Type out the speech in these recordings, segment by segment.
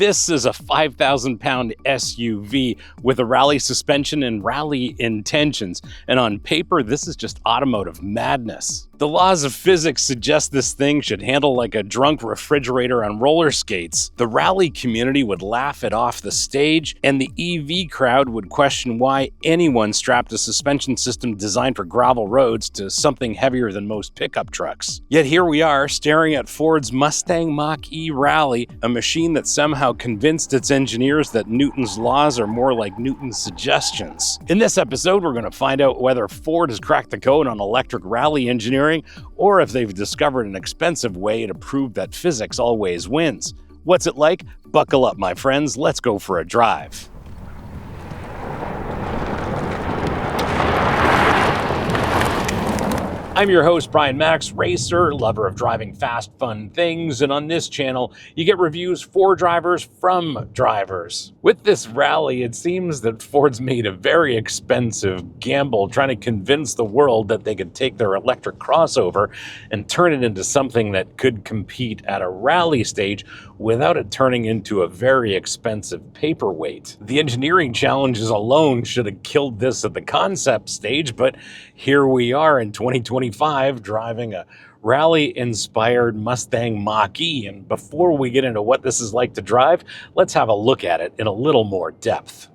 This is a 5,000-pound SUV with a rally suspension and rally intentions. And on paper, this is just automotive madness. The laws of physics suggest this thing should handle like a drunk refrigerator on roller skates. The rally community would laugh it off the stage, and the EV crowd would question why anyone strapped a suspension system designed for gravel roads to something heavier than most pickup trucks. Yet here we are, staring at Ford's Mustang Mach-E Rally, a machine that somehow convinced its engineers that Newton's laws are more like Newton's suggestions. In this episode, we're going to find out whether Ford has cracked the code on electric rally engineering, or if they've discovered an expensive way to prove that physics always wins. What's it like? Buckle up, my friends. Let's go for a drive. I'm your host, Brian Max, racer, lover of driving fast, fun things, and on this channel, you get reviews for drivers from drivers. With this rally, it seems that Ford's made a very expensive gamble trying to convince the world that they could take their electric crossover and turn it into something that could compete at a rally stage without it turning into a very expensive paperweight. The engineering challenges alone should have killed this at the concept stage, but here we are in 2025 driving a rally-inspired Mustang Mach-E. And before we get into what this is like to drive, let's have a look at it in a little more depth.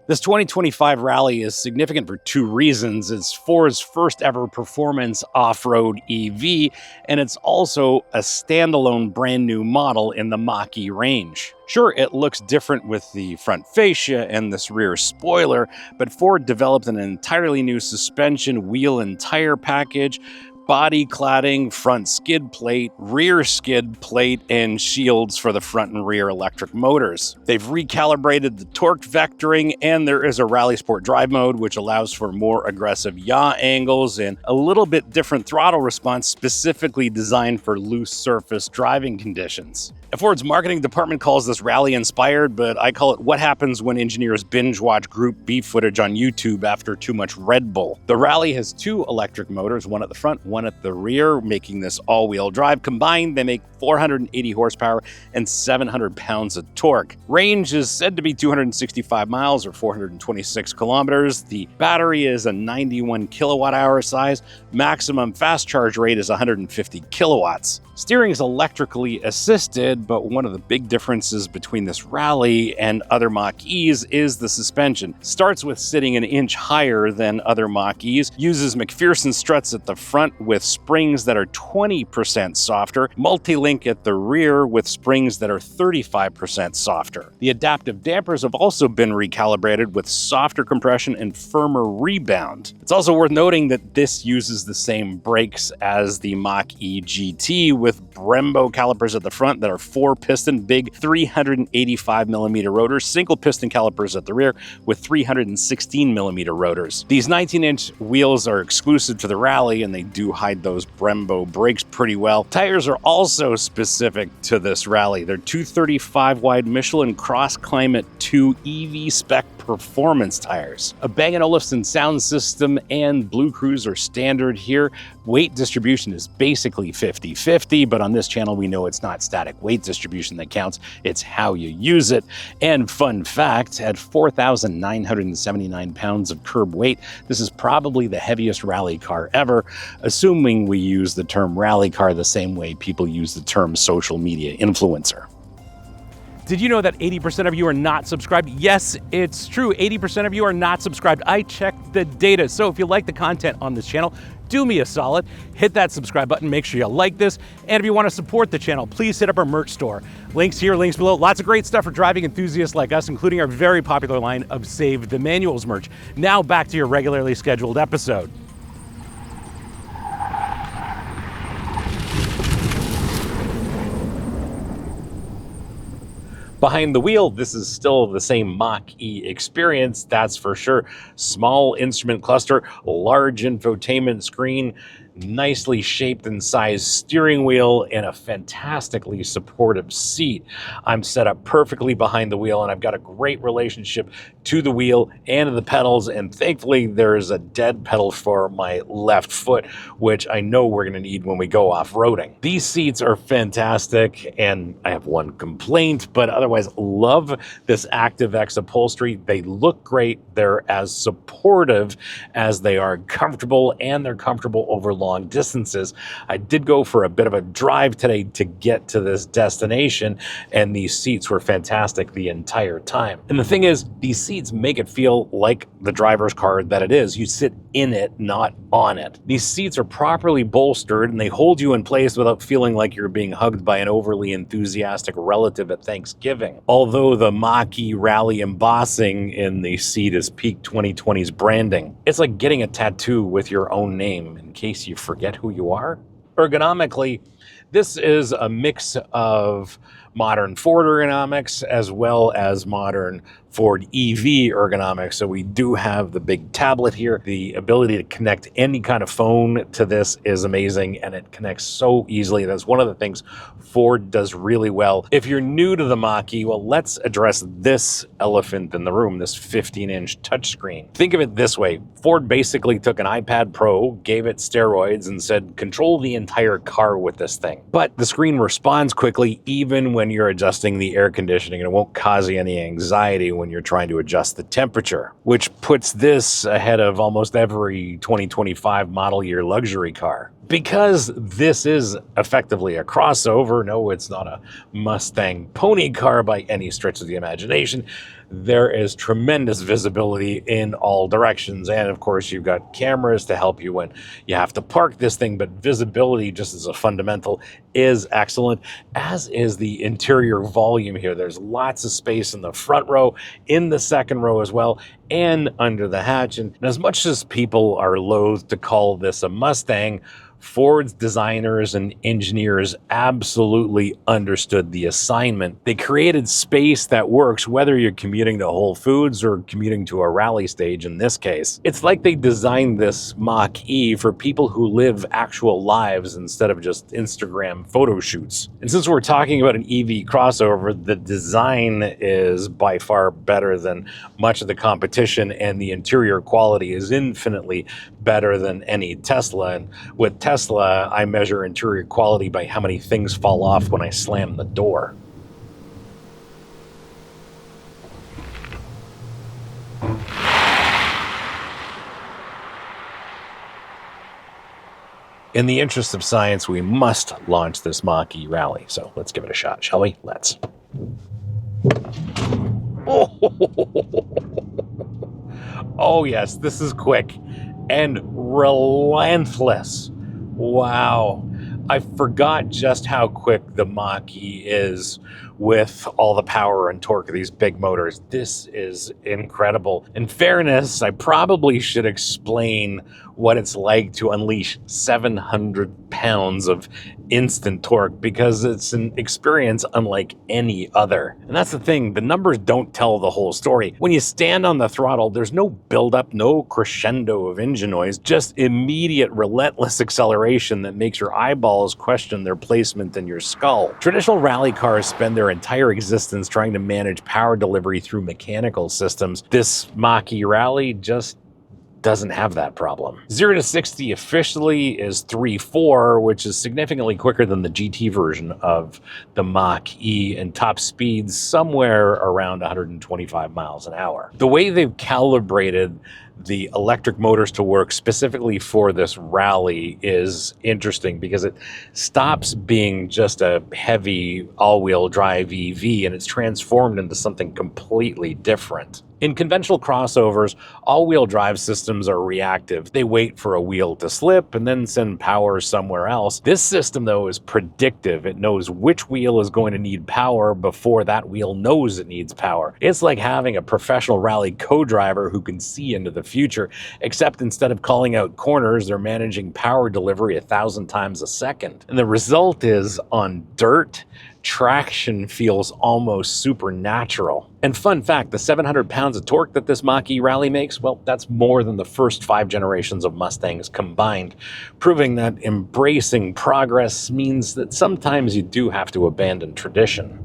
This 2025 Rally is significant for two reasons. It's Ford's first ever performance off-road EV, and it's also a standalone brand new model in the Mach-E range. Sure, it looks different with the front fascia and this rear spoiler, but Ford developed an entirely new suspension, wheel, and tire package, body cladding, front skid plate, rear skid plate, and shields for the front and rear electric motors. They've recalibrated the torque vectoring, and there is a Rally Sport drive mode, which allows for more aggressive yaw angles and a little bit different throttle response specifically designed for loose surface driving conditions. Ford's marketing department calls this rally inspired, but I call it what happens when engineers binge watch Group B footage on YouTube after too much Red Bull. The Rally has two electric motors, one at the front, one at the rear, making this all-wheel drive. Combined, they make 480 horsepower and 700 pounds of torque. Range is said to be 265 miles or 426 kilometers. The battery is a 91 kilowatt hour size. Maximum fast charge rate is 150 kilowatts. Steering is electrically assisted, but one of the big differences between this Rally and other Mach-E's is the suspension. Starts with sitting an inch higher than other Mach-E's, uses McPherson struts at the front with springs that are 20% softer, multi-link at the rear with springs that are 35% softer. The adaptive dampers have also been recalibrated with softer compression and firmer rebound. It's also worth noting that this uses the same brakes as the Mach-E GT with Brembo calipers at the front that are 4-piston, big 385mm rotors, single-piston calipers at the rear with 316mm rotors. These 19-inch wheels are exclusive to the Rally, and they do hide those Brembo brakes pretty well. Tires are also specific to this Rally. They're 235-wide Michelin Cross Climate 2 EV spec performance tires. A Bang & Olufsen sound system and Blue Cruise are standard here. Weight distribution is basically 50-50, but on this channel we know it's not static weight distribution that counts, it's how you use it. And fun fact, at 4,979 pounds of curb weight, this is probably the heaviest rally car ever, assuming we use the term rally car the same way people use the term social media influencer. Did you know that 80% of you are not subscribed? Yes, it's true. 80% of you are not subscribed. I checked the data. So if you like the content on this channel, do me a solid, hit that subscribe button, make sure you like this, and if you want to support the channel, please hit up our merch store. Links here, links below. Lots of great stuff for driving enthusiasts like us, including our very popular line of Save the Manuals merch. Now back to your regularly scheduled episode. Behind the wheel, this is still the same Mach-E experience, that's for sure. Small instrument cluster, large infotainment screen, nicely shaped and sized steering wheel, and a fantastically supportive seat. I'm set up perfectly behind the wheel, and I've got a great relationship to the wheel and to the pedals, and thankfully there's a dead pedal for my left foot, which I know we're going to need when we go off-roading. These seats are fantastic, and I have one complaint, but otherwise love this ActiveX upholstery. They look great. They're as supportive as they are comfortable, and they're comfortable over long distances. I did go for a bit of a drive today to get to this destination, and these seats were fantastic the entire time. And the thing is, these seats make it feel like the driver's car that it is. You sit in it, not on it. These seats are properly bolstered, and they hold you in place without feeling like you're being hugged by an overly enthusiastic relative at Thanksgiving. Although the Mach-E Rally embossing in the seat is peak 2020's branding. It's like getting a tattoo with your own name in case you forget who you are. Ergonomically, this is a mix of modern Ford ergonomics as well as modern Ford EV ergonomics. So we do have the big tablet here. The ability to connect any kind of phone to this is amazing, and it connects so easily. That's one of the things Ford does really well. If you're new to the Mach-E, well, let's address this elephant in the room, this 15-inch touchscreen. Think of it this way. Ford basically took an iPad Pro, gave it steroids, and said, control the entire car with this thing. But the screen responds quickly, even when you're adjusting the air conditioning, and it won't cause you any anxiety when you're trying to adjust the temperature, which puts this ahead of almost every 2025 model year luxury car. Because this is effectively a crossover, no, it's not a Mustang pony car by any stretch of the imagination, there is tremendous visibility in all directions. And of course, you've got cameras to help you when you have to park this thing, but visibility, just as a fundamental, is excellent, as is the interior volume here. There's lots of space in the front row, in the second row as well, and under the hatch. And as much as people are loath to call this a Mustang, Ford's designers and engineers absolutely understood the assignment. They created space that works whether you're commuting to Whole Foods or commuting to a rally stage in this case. It's like they designed this Mach-E for people who live actual lives instead of just Instagram photo shoots. And since we're talking about an EV crossover, the design is by far better than much of the competition, and the interior quality is infinitely better than any Tesla. And with Tesla, I measure interior quality by how many things fall off when I slam the door. In the interest of science, we must launch this Mach-E Rally. So let's give it a shot, shall we? Let's. Oh yes, this is quick and relentless. Wow. I forgot just how quick the Mach-E is with all the power and torque of these big motors. This is incredible. In fairness, I probably should explain what it's like to unleash 700 pounds of instant torque, because it's an experience unlike any other. And that's the thing, the numbers don't tell the whole story. When you stand on the throttle, there's no buildup, no crescendo of engine noise, just immediate relentless acceleration that makes your eyeballs question their placement in your skull. Traditional rally cars spend their entire existence trying to manage power delivery through mechanical systems. This Mach-E Rally just doesn't have that problem. 0 to 60 officially is 3.4, which is significantly quicker than the GT version of the Mach-E, and top speeds somewhere around 125 miles an hour. The way they've calibrated the electric motors to work specifically for this rally is interesting, because it stops being just a heavy all-wheel drive EV and it's transformed into something completely different. In conventional crossovers, all-wheel drive systems are reactive. They wait for a wheel to slip and then send power somewhere else. This system, though, is predictive. It knows which wheel is going to need power before that wheel knows it needs power. It's like having a professional rally co-driver who can see into the future, except instead of calling out corners, they're managing power delivery 1,000 times a second. And the result is, on dirt, traction feels almost supernatural. And fun fact, the 700 pounds of torque that this Mach-E Rally makes, well, that's more than the first 5 generations of Mustangs combined, proving that embracing progress means that sometimes you do have to abandon tradition.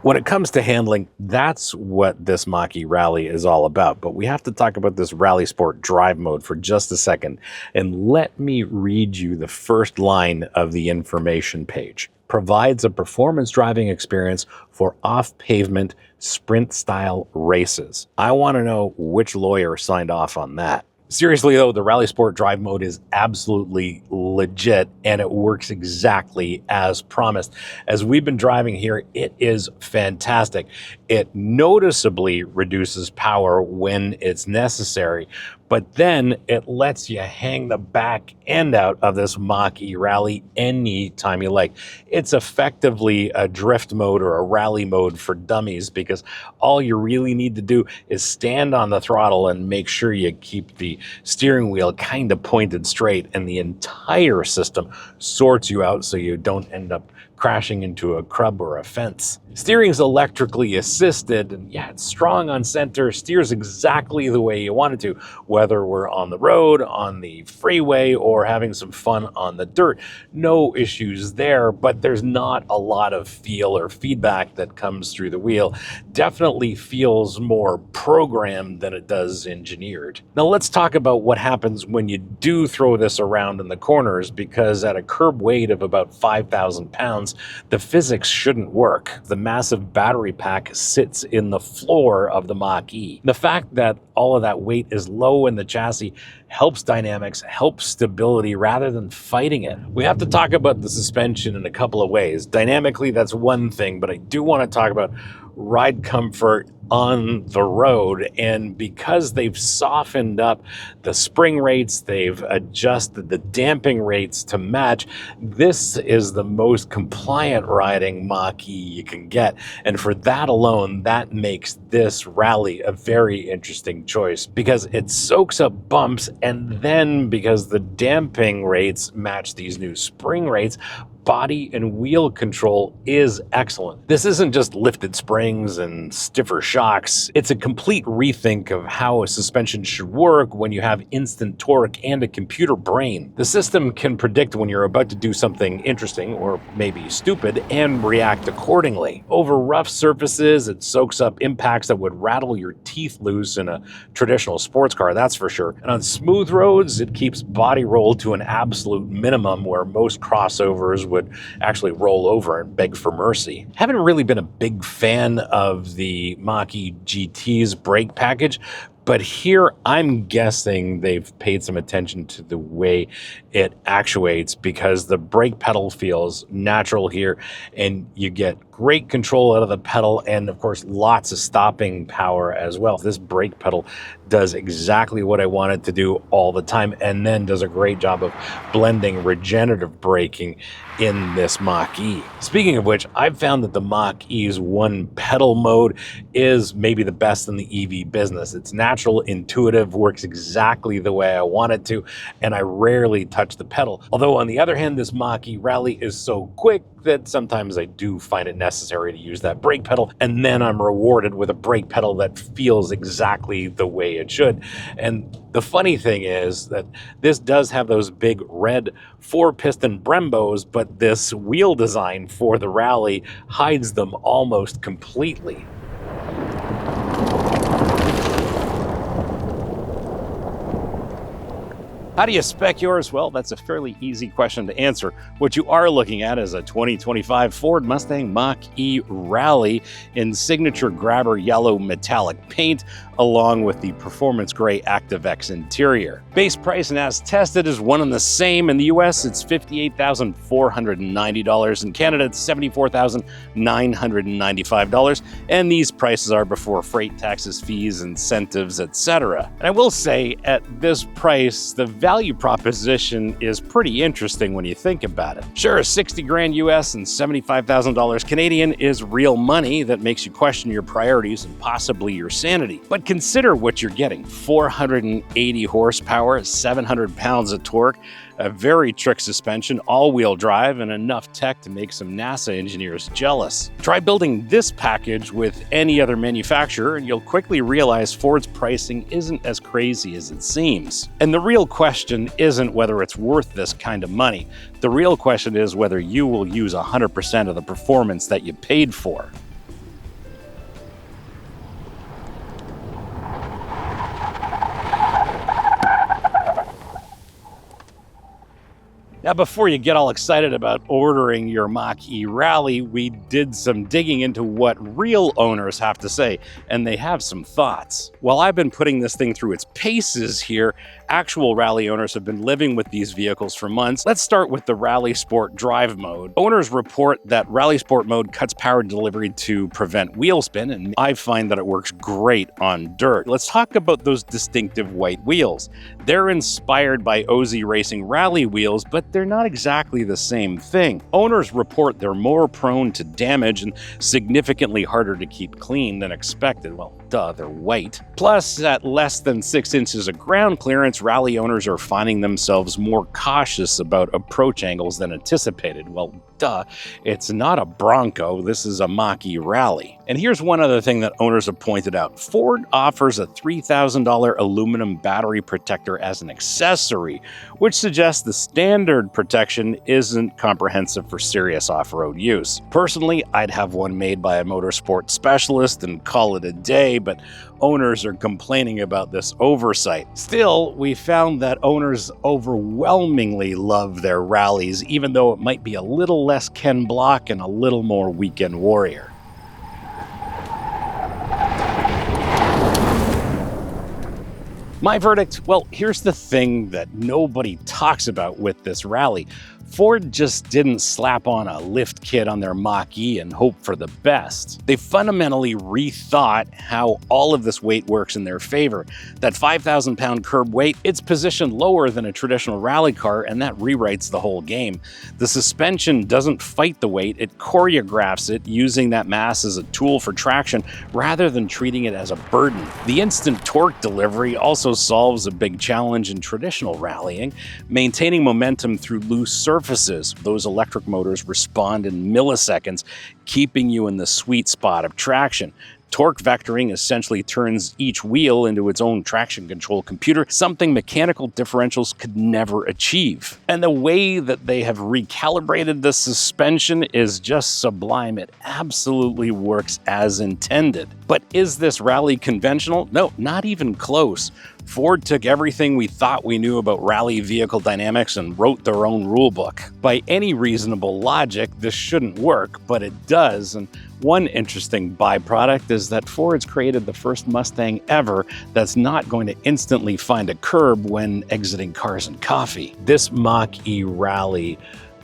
When it comes to handling, that's what this Mach-E Rally is all about. But we have to talk about this Rally Sport drive mode for just a second. And let me read you the first line of the information page. Provides a performance driving experience for off-pavement sprint-style races. I want to know which lawyer signed off on that. Seriously though, the Rally Sport drive mode is absolutely legit and it works exactly as promised. As we've been driving here, it is fantastic. It noticeably reduces power when it's necessary, but then it lets you hang the back end out of this Mach-E Rally anytime you like. It's effectively a drift mode or a rally mode for dummies, because all you really need to do is stand on the throttle and make sure you keep the steering wheel kind of pointed straight, and the entire system sorts you out so you don't end up crashing into a crub or a fence. Steering's electrically assisted, and yeah, it's strong on center, steers exactly the way you want it to, whether we're on the road, on the freeway, or having some fun on the dirt. No issues there, but there's not a lot of feel or feedback that comes through the wheel. Definitely feels more programmed than it does engineered. Now let's talk about what happens when you do throw this around in the corners, because at a curb weight of about 5,000 pounds, the physics shouldn't work. The massive battery pack sits in the floor of the Mach-E. The fact that all of that weight is low in the chassis helps dynamics, helps stability rather than fighting it. We have to talk about the suspension in a couple of ways. Dynamically, that's one thing, but I do want to talk about ride comfort on the road. And because they've softened up the spring rates, they've adjusted the damping rates to match, this is the most compliant riding Mach-E you can get. And for that alone, that makes this Rally a very interesting choice, because it soaks up bumps, and then because the damping rates match these new spring rates, body and wheel control is excellent. This isn't just lifted springs and stiffer shocks. It's a complete rethink of how a suspension should work when you have instant torque and a computer brain. The system can predict when you're about to do something interesting or maybe stupid and react accordingly. Over rough surfaces, it soaks up impacts that would rattle your teeth loose in a traditional sports car, that's for sure. And on smooth roads, it keeps body roll to an absolute minimum, where most crossovers would actually roll over and beg for mercy. Haven't really been a big fan of the Mach-E GT's brake package, but here I'm guessing they've paid some attention to the way it actuates, because the brake pedal feels natural here and you get great control out of the pedal, and of course lots of stopping power as well. This brake pedal does exactly what I want it to do all the time, and then does a great job of blending regenerative braking in this Mach-E. Speaking of which, I've found that the Mach-E's one pedal mode is maybe the best in the EV business. It's natural, intuitive, works exactly the way I want it to, and I rarely touch the pedal. Although on the other hand, this Mach-E Rally is so quick that sometimes I do find it necessary to use that brake pedal, and then I'm rewarded with a brake pedal that feels exactly the way it should. And the funny thing is that this does have those big red 4-piston Brembos, but this wheel design for the Rally hides them almost completely. How do you spec yours? Well, that's a fairly easy question to answer. What you are looking at is a 2025 Ford Mustang Mach-E Rally in signature grabber yellow metallic paint, along with the performance gray ActiveX interior. Base price and as tested is one and the same. In the US, it's $58,490. In Canada, it's $74,995. And these prices are before freight, taxes, fees, incentives, etc. And I will say, at this price, the value proposition is pretty interesting when you think about it. Sure, 60 grand US and $75,000 Canadian is real money that makes you question your priorities and possibly your sanity. But consider what you're getting: 480 horsepower, 700 pounds of torque, a very trick suspension, all-wheel drive, and enough tech to make some NASA engineers jealous. Try building this package with any other manufacturer and you'll quickly realize Ford's pricing isn't as crazy as it seems. And the real question isn't whether it's worth this kind of money. The real question is whether you will use 100% of the performance that you paid for. Now, before you get all excited about ordering your Mach-E Rally, we did some digging into what real owners have to say, and they have some thoughts. While I've been putting this thing through its paces here, actual rally owners have been living with these vehicles for months. Let's start with the Rally Sport Drive mode. Owners report that Rally Sport mode cuts power delivery to prevent wheel spin, and I find that it works great on dirt. Let's talk about those distinctive white wheels. They're inspired by OZ Racing rally wheels, but they're not exactly the same thing. Owners report they're more prone to damage and significantly harder to keep clean than expected. Well, duh, they're white. Plus, at less than 6 inches of ground clearance, rally owners are finding themselves more cautious about approach angles than anticipated. Well, duh, it's not a Bronco, this is a Mach-E Rally. And here's one other thing that owners have pointed out. Ford offers a $3,000 aluminum battery protector as an accessory, which suggests the standard protection isn't comprehensive for serious off-road use. Personally, I'd have one made by a motorsport specialist and call it a day, but owners are complaining about this oversight. Still, we found that owners overwhelmingly love their rallies, even though it might be a little less Ken Block and a little more Weekend Warrior. My verdict? Well, here's the thing that nobody talks about with this rally. Ford just didn't slap on a lift kit on their Mach-E and hope for the best. They fundamentally rethought how all of this weight works in their favor. That 5,000-pound curb weight, it's positioned lower than a traditional rally car, and that rewrites the whole game. The suspension doesn't fight the weight, it choreographs it, using that mass as a tool for traction rather than treating it as a burden. The instant torque delivery also solves a big challenge in traditional rallying, maintaining momentum through loose surfaces. Those electric motors respond in milliseconds, keeping you in the sweet spot of traction. Torque vectoring essentially turns each wheel into its own traction control computer, something mechanical differentials could never achieve. And the way that they have recalibrated the suspension is just sublime. It absolutely works as intended. But is this rally conventional? No, not even close. Ford took everything we thought we knew about rally vehicle dynamics and wrote their own rulebook. By any reasonable logic, this shouldn't work, but it does. And one interesting byproduct is that Ford's created the first Mustang ever that's not going to instantly find a curb when exiting Cars and Coffee. This Mach-E Rally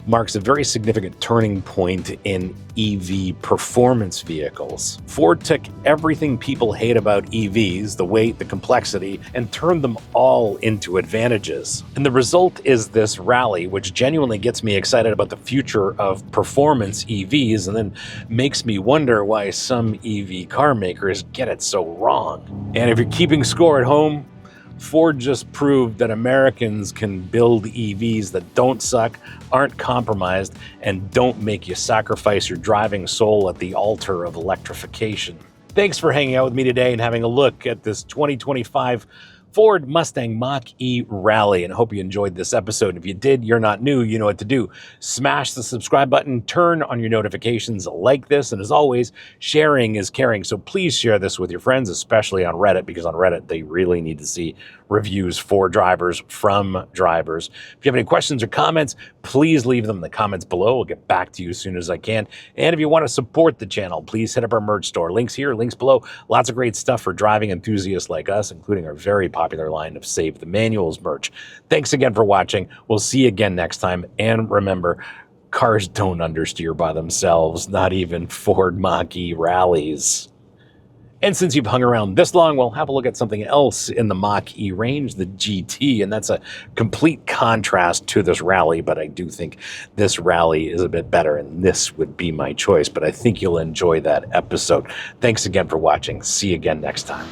marks a very significant turning point in EV performance vehicles. Ford took everything people hate about EVs, the weight, the complexity, and turned them all into advantages. And the result is this rally, which genuinely gets me excited about the future of performance EVs, and then makes me wonder why some EV car makers get it so wrong. And if you're keeping score at home, Ford just proved that Americans can build EVs that don't suck, aren't compromised, and don't make you sacrifice your driving soul at the altar of electrification. Thanks for hanging out with me today and having a look at this 2025 Ford Mustang Mach-E Rally, and I hope you enjoyed this episode. If you did, you're not new, you know what to do. Smash the subscribe button, turn on your notifications, like this, and as always, sharing is caring, so please share this with your friends, especially on Reddit, because on Reddit, they really need to see reviews for drivers from drivers. If you have any questions or comments, please leave them in the comments below. I'll get back to you as soon as I can. And if you want to support the channel, please hit up our merch store. Links here, links below. Lots of great stuff for driving enthusiasts like us, including our very popular line of Save the Manuals merch. Thanks again for watching. We'll see you again next time. And remember, cars don't understeer by themselves, not even Ford Mach-E Rallies. And since you've hung around this long, we'll have a look at something else in the Mach-E range, the GT, and that's a complete contrast to this rally, but I do think this rally is a bit better, and this would be my choice, but I think you'll enjoy that episode. Thanks again for watching. See you again next time.